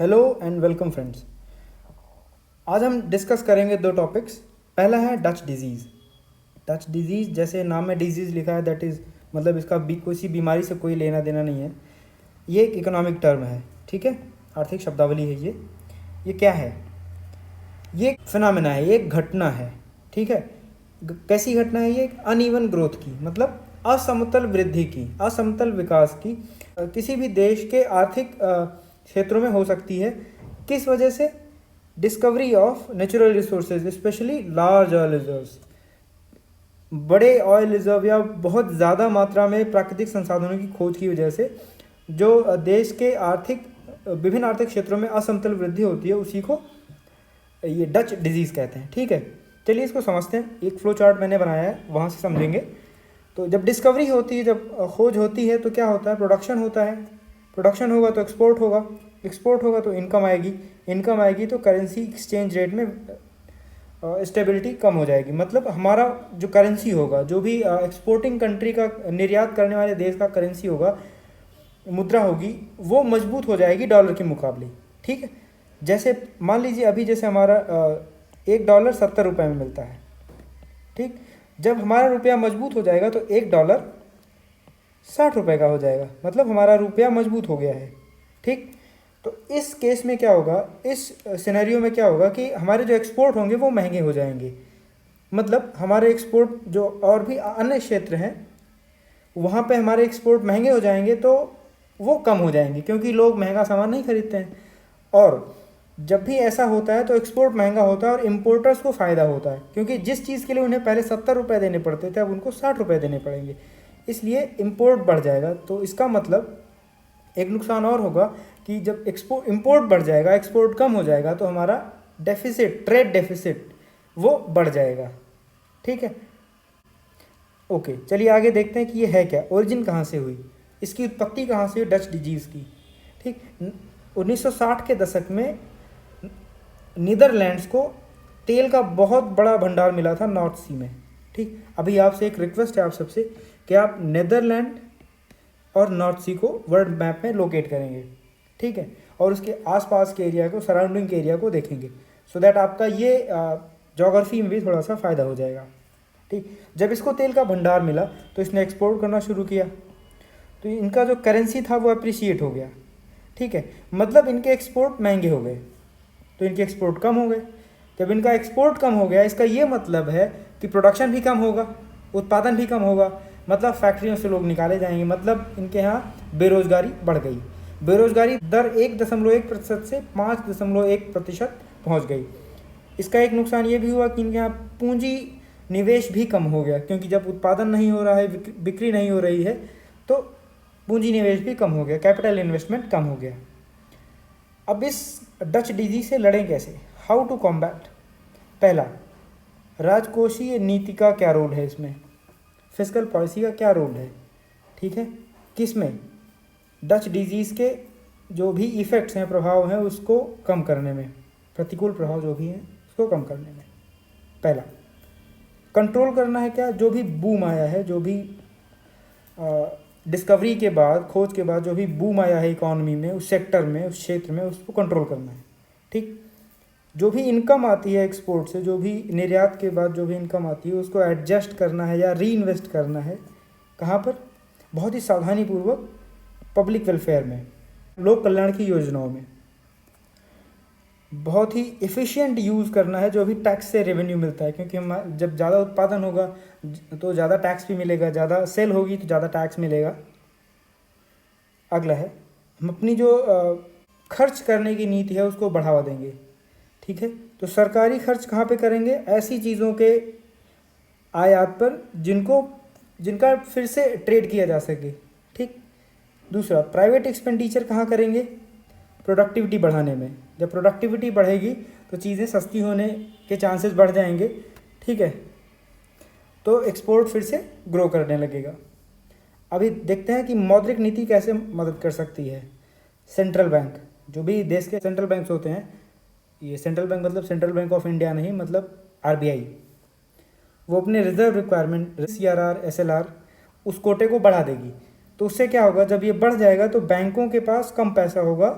Hello and welcome friends. आज हम discuss करेंगे दो टॉपिक्स। पहला है डच डिजीज़। डच डिजीज़ जैसे नाम में डिजीज़ लिखा है, दैट इज़ मतलब इसका किसी बीमारी से कोई लेना देना नहीं है। ये एक इकोनॉमिक टर्म है, ठीक है, आर्थिक शब्दावली है ये क्या है? ये एक फिनोमेना है, ये एक घटना है, ठीक है। कैसी घटना है ये? अनइवन ग्रोथ की, मतलब असमतल वृद्धि की, असमतल विकास की किसी भी देश के आर्थिक क्षेत्रों में हो सकती है। किस वजह से? Discovery of natural resources, specially large oil reserves. बड़े ऑयल रिजर्व या बहुत ज़्यादा मात्रा में प्राकृतिक संसाधनों की खोज की वजह से जो देश के विभिन्न आर्थिक क्षेत्रों में असमतल वृद्धि होती है, उसी को ये डच डिजीज़ कहते हैं, ठीक है। चलिए इसको समझते हैं। एक फ्लो चार्ट मैंने बनाया है, वहाँ से समझेंगे। तो जब डिस्कवरी होती है, जब खोज होती है, तो क्या होता है? प्रोडक्शन होता है। प्रोडक्शन होगा तो एक्सपोर्ट होगा, एक्सपोर्ट होगा तो इनकम आएगी, इनकम आएगी तो करेंसी एक्सचेंज रेट में स्टेबिलिटी कम हो जाएगी। मतलब हमारा जो करेंसी होगा, जो भी एक्सपोर्टिंग कंट्री का, निर्यात करने वाले देश का करेंसी होगा, मुद्रा होगी, वो मजबूत हो जाएगी डॉलर के मुकाबले, ठीक है। जैसे मान लीजिए अभी जैसे हमारा $1 70 में मिलता है, ठीक। जब हमारा रुपया मजबूत हो जाएगा तो $1 60 का हो जाएगा, मतलब हमारा रुपया मजबूत हो गया है, ठीक। तो इस केस में क्या होगा, इस सिनेरियो में क्या होगा कि हमारे जो एक्सपोर्ट होंगे वो महंगे हो जाएंगे। मतलब हमारे एक्सपोर्ट जो और भी अन्य क्षेत्र हैं, वहाँ पे हमारे एक्सपोर्ट महंगे हो जाएंगे तो वो कम हो जाएंगे, क्योंकि लोग महंगा सामान नहीं खरीदते हैं। और जब भी ऐसा होता है तो एक्सपोर्ट महंगा होता है और इम्पोर्टर्स को फ़ायदा होता है, क्योंकि जिस चीज़ के लिए उन्हें पहले ₹70 देने पड़ते थे, अब उनको ₹60 देने पड़ेंगे, इसलिए इम्पोर्ट बढ़ जाएगा। तो इसका मतलब एक नुकसान और होगा कि जब इम्पोर्ट बढ़ जाएगा, एक्सपोर्ट कम हो जाएगा, तो हमारा डेफिसिट, ट्रेड डेफिसिट, वो बढ़ जाएगा, ठीक है। ओके, चलिए आगे देखते हैं कि ये है क्या, ओरिजिन कहाँ से हुई, इसकी उत्पत्ति कहाँ से हुई डच डिजीज़ की, ठीक। 1960 के दशक में नीदरलैंड्स को तेल का बहुत बड़ा भंडार मिला था नॉर्थ सी में, ठीक। अभी आपसे एक रिक्वेस्ट है आप सबसे कि आप नीदरलैंड और नॉर्थ सी को वर्ल्ड मैप में लोकेट करेंगे, ठीक है, और उसके आसपास के एरिया को, सराउंडिंग के एरिया को देखेंगे, सो दैट आपका ये ज्योग्राफी में भी थोड़ा सा फ़ायदा हो जाएगा, ठीक। जब इसको तेल का भंडार मिला तो इसने एक्सपोर्ट करना शुरू किया, तो इनका जो करेंसी था वो अप्रिशिएट हो गया, ठीक है। मतलब इनके एक्सपोर्ट महंगे हो गए तो इनके एक्सपोर्ट कम हो गए। जब इनका एक्सपोर्ट कम हो गया, इसका ये मतलब है कि प्रोडक्शन भी कम होगा, उत्पादन भी कम होगा, मतलब फैक्ट्रियों से लोग निकाले जाएंगे, मतलब इनके यहाँ बेरोजगारी बढ़ गई। बेरोजगारी दर 1.1% से 5.1% पहुँच गई। इसका एक नुकसान ये भी हुआ कि इनके यहाँ पूंजी निवेश भी कम हो गया, क्योंकि जब उत्पादन नहीं हो रहा है, बिक्री नहीं हो रही है, तो पूंजी निवेश भी कम हो गया, कैपिटल इन्वेस्टमेंट कम हो गया। अब इस डच डिजीज से लड़ें कैसे? How to combat? पहला, राजकोषीय नीति का क्या रोल है इसमें, फिस्कल पॉलिसी का क्या रोल है, ठीक है। किसमें? डच डिजीज़ के जो भी इफ़ेक्ट्स हैं, प्रभाव हैं, उसको कम करने में, प्रतिकूल प्रभाव जो भी हैं उसको कम करने में। पहला, कंट्रोल करना है क्या, जो भी बूम आया है, जो भी डिस्कवरी के बाद, खोज के बाद जो भी बूम आया है इकॉनमी में, उस सेक्टर में, उस क्षेत्र में, उसको कंट्रोल करना है, ठीक। जो भी इनकम आती है एक्सपोर्ट से, जो भी निर्यात के बाद जो भी इनकम आती है, उसको एडजस्ट करना है या री इन्वेस्ट करना है। कहाँ पर? बहुत ही सावधानीपूर्वक पब्लिक वेलफेयर में, लोक कल्याण की योजनाओं में। बहुत ही एफिशिएंट यूज़ करना है जो भी टैक्स से रेवेन्यू मिलता है, क्योंकि हम जब ज़्यादा उत्पादन होगा तो ज़्यादा टैक्स भी मिलेगा, ज़्यादा सेल होगी तो ज़्यादा टैक्स मिलेगा। अगला है, हम अपनी जो खर्च करने की नीति है उसको बढ़ावा देंगे, ठीक है। तो सरकारी खर्च कहाँ पे करेंगे? ऐसी चीज़ों के आयात पर जिनका फिर से ट्रेड किया जा सके, ठीक। दूसरा, प्राइवेट एक्सपेंडिचर कहाँ करेंगे? प्रोडक्टिविटी बढ़ाने में। जब प्रोडक्टिविटी बढ़ेगी तो चीज़ें सस्ती होने के चांसेस बढ़ जाएंगे, ठीक है, तो एक्सपोर्ट फिर से ग्रो करने लगेगा। अभी देखते हैं कि मौद्रिक नीति कैसे मदद कर सकती है। सेंट्रल बैंक, जो भी देश के सेंट्रल बैंक्स होते हैं, ये सेंट्रल बैंक मतलब सेंट्रल बैंक ऑफ इंडिया नहीं, मतलब आरबीआई, वो अपने रिजर्व रिक्वायरमेंट सीआरआर, एसएलआर, उस कोटे को बढ़ा देगी। तो उससे क्या होगा, जब ये बढ़ जाएगा तो बैंकों के पास कम पैसा होगा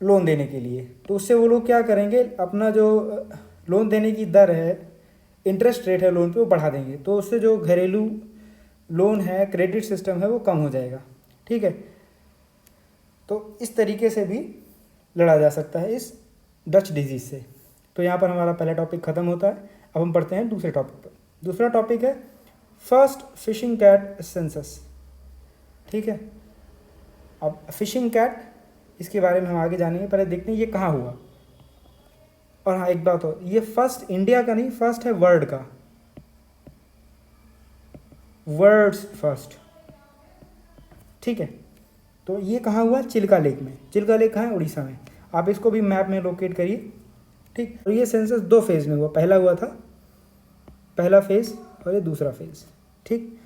लोन देने के लिए। तो उससे वो लोग क्या करेंगे, अपना जो लोन देने की दर है, इंटरेस्ट रेट है लोन पे, वो बढ़ा देंगे। तो उससे जो घरेलू लोन है, क्रेडिट सिस्टम है, वो कम हो जाएगा। ठीक है, तो इस तरीके से भी लड़ा जा सकता है इस डच डिजीज़ से। तो यहाँ पर हमारा पहला टॉपिक ख़त्म होता है। अब हम पढ़ते हैं दूसरे टॉपिक पर। दूसरा टॉपिक है फर्स्ट फिशिंग कैट सेंसस। ठीक है, अब फिशिंग कैट, इसके बारे में हम आगे जानेंगे। पहले देखते हैं ये कहाँ हुआ। और हाँ, एक बात और, ये फर्स्ट इंडिया का नहीं, फर्स्ट है वर्ल्ड का, वर्ल्ड्स फर्स्ट। ठीक है, तो ये कहाँ हुआ, चिल्का लेक में। चिल्का लेक कहाँ है, उड़ीसा में। आप इसको भी मैप में लोकेट करिए। ठीक, और ये सेंसस 2 फेज़ में हुआ। पहला हुआ था, पहला फेज़, और ये दूसरा फेज़। ठीक,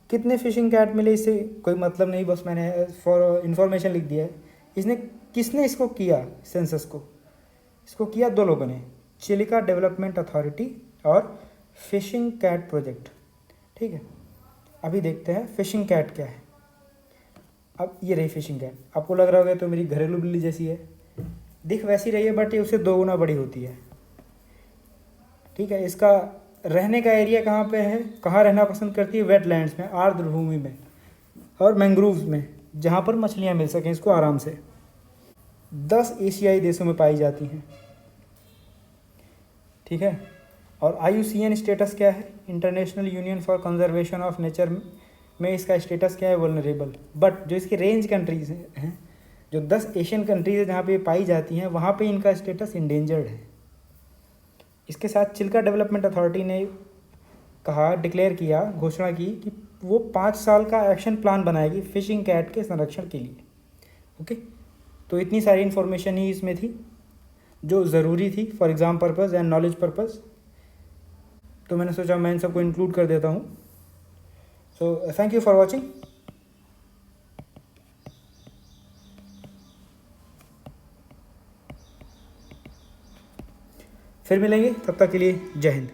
कितने फिशिंग कैट मिले इससे कोई मतलब नहीं, बस मैंने फॉर इन्फॉर्मेशन लिख दिया है। इसने, किसने इसको किया सेंसस को, इसको किया 2 लोगों ने, चिलिका डेवलपमेंट अथॉरिटी और फिशिंग कैट प्रोजेक्ट। ठीक है, अभी देखते हैं फिशिंग कैट क्या है। अब ये रही फिशिंग कैट, आपको लग रहा होगा तो मेरी घरेलू बिल्ली जैसी है, दिख वैसी रही है, बट ये उससे 2 गुना बड़ी होती है। ठीक है, इसका रहने का एरिया कहाँ पे है, कहाँ रहना पसंद करती है, वेटलैंड्स में, आर्द्र भूमि में और मैंग्रोव्स में, जहाँ पर मछलियाँ मिल सकें इसको आराम से। 10 एशियाई देशों में पाई जाती हैं। ठीक है, और IUCN स्टेटस क्या है, international union for conservation of nature में इसका स्टेटस क्या है, वल्नरेबल। बट जो इसकी रेंज कंट्रीज़ हैं, जो 10 एशियन कंट्रीज़ है जहाँ पे पाई जाती हैं, वहाँ पे इनका स्टेटस इंडेंजर्ड है। इसके साथ चिल्का डेवलपमेंट अथॉरिटी ने कहा, डिक्लेयर किया, घोषणा की कि वो 5 साल का एक्शन प्लान बनाएगी फिशिंग कैट के संरक्षण के लिए। ओके, तो इतनी सारी इन्फॉर्मेशन ही इसमें थी जो ज़रूरी थी for exam purpose and knowledge purpose. तो मैंने सोचा मैं इन सबको इंक्लूड कर देता हूँ। So thank you for watching. फिर मिलेंगे, तब तक के लिए जय हिंद।